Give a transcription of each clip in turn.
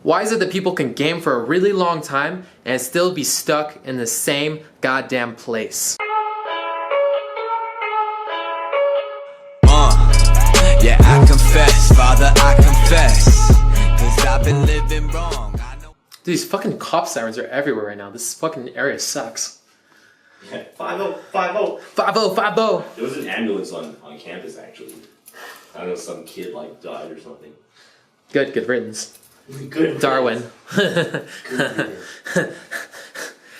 Why is it that people can game for a really long time and still be stuck in the same goddamn place? Yeah, I confess, Father, I confess, 'cause I've been living wrong. Dude, these fucking cop sirens are everywhere right now. This fucking area sucks. Yeah, 5050. 5050. There was an ambulance on campus actually. I don't know, some kid like died or something. Good riddance. Good Darwin. Good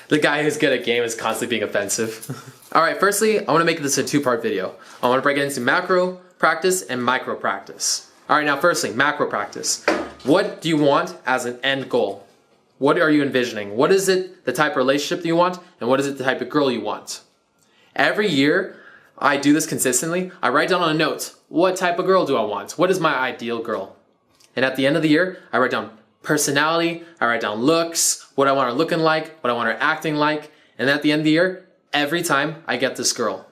The guy who's good at game is constantly being offensive. Alright, firstly, I want to make this a two-part video. I want to break it into macro practice and micro practice. Alright, now firstly, macro practice. What do you want as an end goal? What are you envisioning? What is it, the type of relationship that you want, and what is it, the type of girl you want? Every year, I do this consistently. I write down on a note, what type of girl do I want? What is my ideal girl? And at the end of the year, I write down personality, I write down looks, what I want her looking like, what I want her acting like, and at the end of the year, every time I get this girl.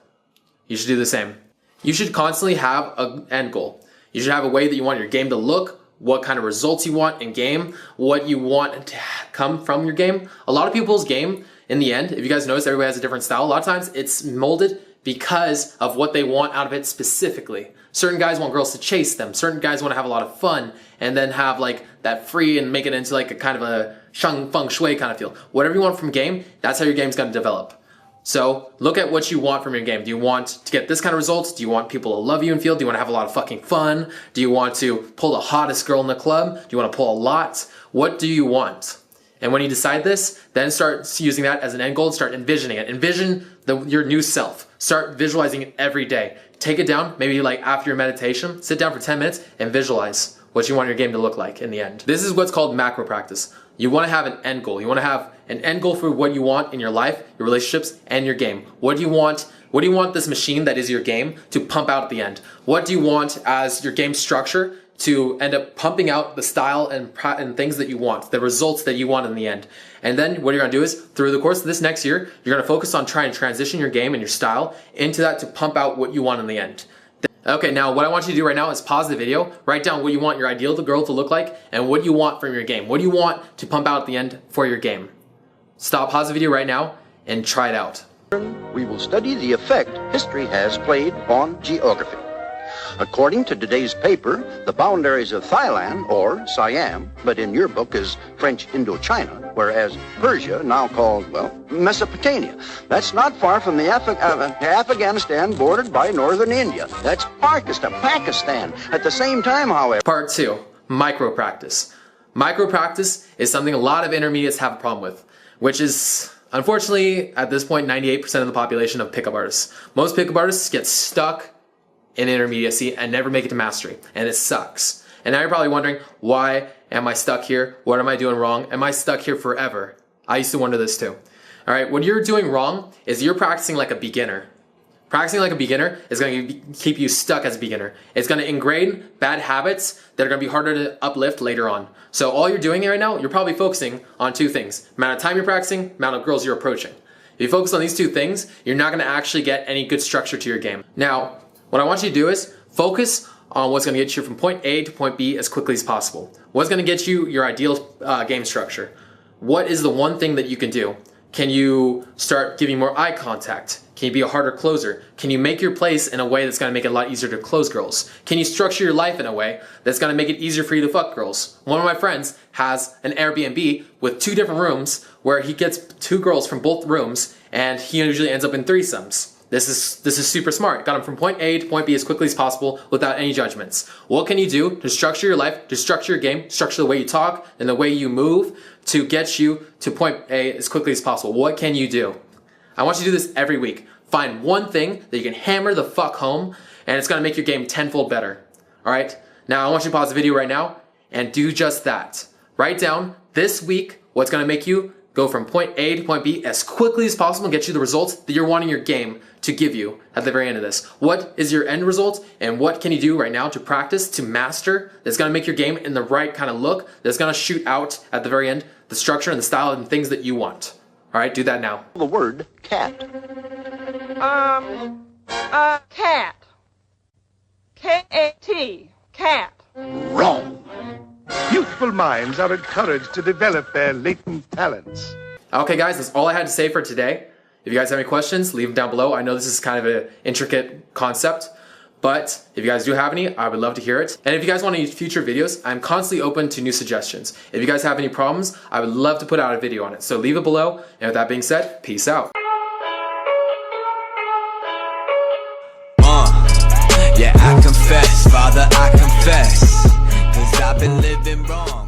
You should do the same. You should constantly have an end goal. You should have a way that you want your game to look, what kind of results you want in game, what you want to come from your game. A lot of people's game, in the end, if you guys notice, everybody has a different style. A lot of times it's molded because of what they want out of it specifically. Certain guys want girls to chase them. Certain guys want to have a lot of fun and then have like that free and make it into like a kind of a feng shui kind of feel. Whatever you want from game, that's how your game's going to develop. So look at what you want from your game. Do you want to get this kind of results? Do you want people to love you in field? Do you want to have a lot of fucking fun? Do you want to pull the hottest girl in the club? Do you want to pull a lot? What do you want? And when you decide this, then start using that as an end goal and start envisioning it. Envision your new self. Start visualizing it every day. Take it down, maybe like after your meditation, sit down for 10 minutes and visualize what you want your game to look like in the end. This is what's called macro practice. You want to have an end goal. You want to have an end goal for what you want in your life, your relationships, and your game. What do you want? What do you want this machine that is your game to pump out at the end? What do you want as your game structure to end up pumping out the style and things that you want, the results that you want in the end? And then what you're going to do is, through the course of this next year, you're going to focus on trying to transition your game and your style into that to pump out what you want in the end. Okay, now what I want you to do right now is pause the video, write down what you want your ideal girl to look like, and what you want from your game. What do you want to pump out at the end for your game? Stop, pause the video right now, and try it out. We will study the effect history has played on geography. According to today's paper, the boundaries of Thailand, or Siam, but in your book is French Indochina, whereas Persia, now called, well, Mesopotamia. That's not far from the Afghanistan bordered by northern India. That's Pakistan. At the same time, however... Part 2, micro practice. Micro practice is something a lot of intermediates have a problem with, which is, unfortunately, at this point, 98% of the population of pickup artists. Most pickup artists get stuck in intermediacy and never make it to mastery, and it sucks. And now you're probably wondering, why am I stuck here? What am I doing wrong? Am I stuck here forever? I used to wonder this too. All right, what you're doing wrong is you're practicing like a beginner. Practicing like a beginner is going to keep you stuck as a beginner. It's going to ingrain bad habits that are going to be harder to uplift later on. So all you're doing right now, you're probably focusing on two things: amount of time you're practicing, amount of girls you're approaching. If you focus on these two things, you're not going to actually get any good structure to your game. Now, what I want you to do is focus on what's going to get you from point A to point B as quickly as possible. What's going to get you your ideal game structure? What is the one thing that you can do? Can you start giving more eye contact? Can you be a harder closer? Can you make your place in a way that's going to make it a lot easier to close girls? Can you structure your life in a way that's going to make it easier for you to fuck girls? One of my friends has an Airbnb with 2 different rooms where he gets 2 girls from both rooms, and he usually ends up in threesomes. This is super smart. Got him from point A to point B as quickly as possible without any judgments. What can you do to structure your life, to structure your game, structure the way you talk and the way you move to get you to point A as quickly as possible? What can you do? I want you to do this every week. Find one thing that you can hammer the fuck home, and it's going to make your game tenfold better. Alright? Now I want you to pause the video right now and do just that. Write down this week what's going to make you go from point A to point B as quickly as possible and get you the results that you're wanting your game to give you at the very end of this. What is your end result, and what can you do right now to practice, to master, that's going to make your game in the right kind of look, that's going to shoot out at the very end the structure and the style and things that you want. Alright, do that now. The word cat. Cat. K-A-T. Cat. Wrong. Youthful minds are encouraged to develop their latent talents. Okay guys, that's all I had to say for today. If you guys have any questions, leave them down below. I know this is kind of an intricate concept, but if you guys do have any, I would love to hear it. And if you guys want any future videos, I'm constantly open to new suggestions. If you guys have any problems, I would love to put out a video on it. So leave it below. And with that being said, peace out. Yeah, I confess, Father, I confess, 'cause I've been living wrong.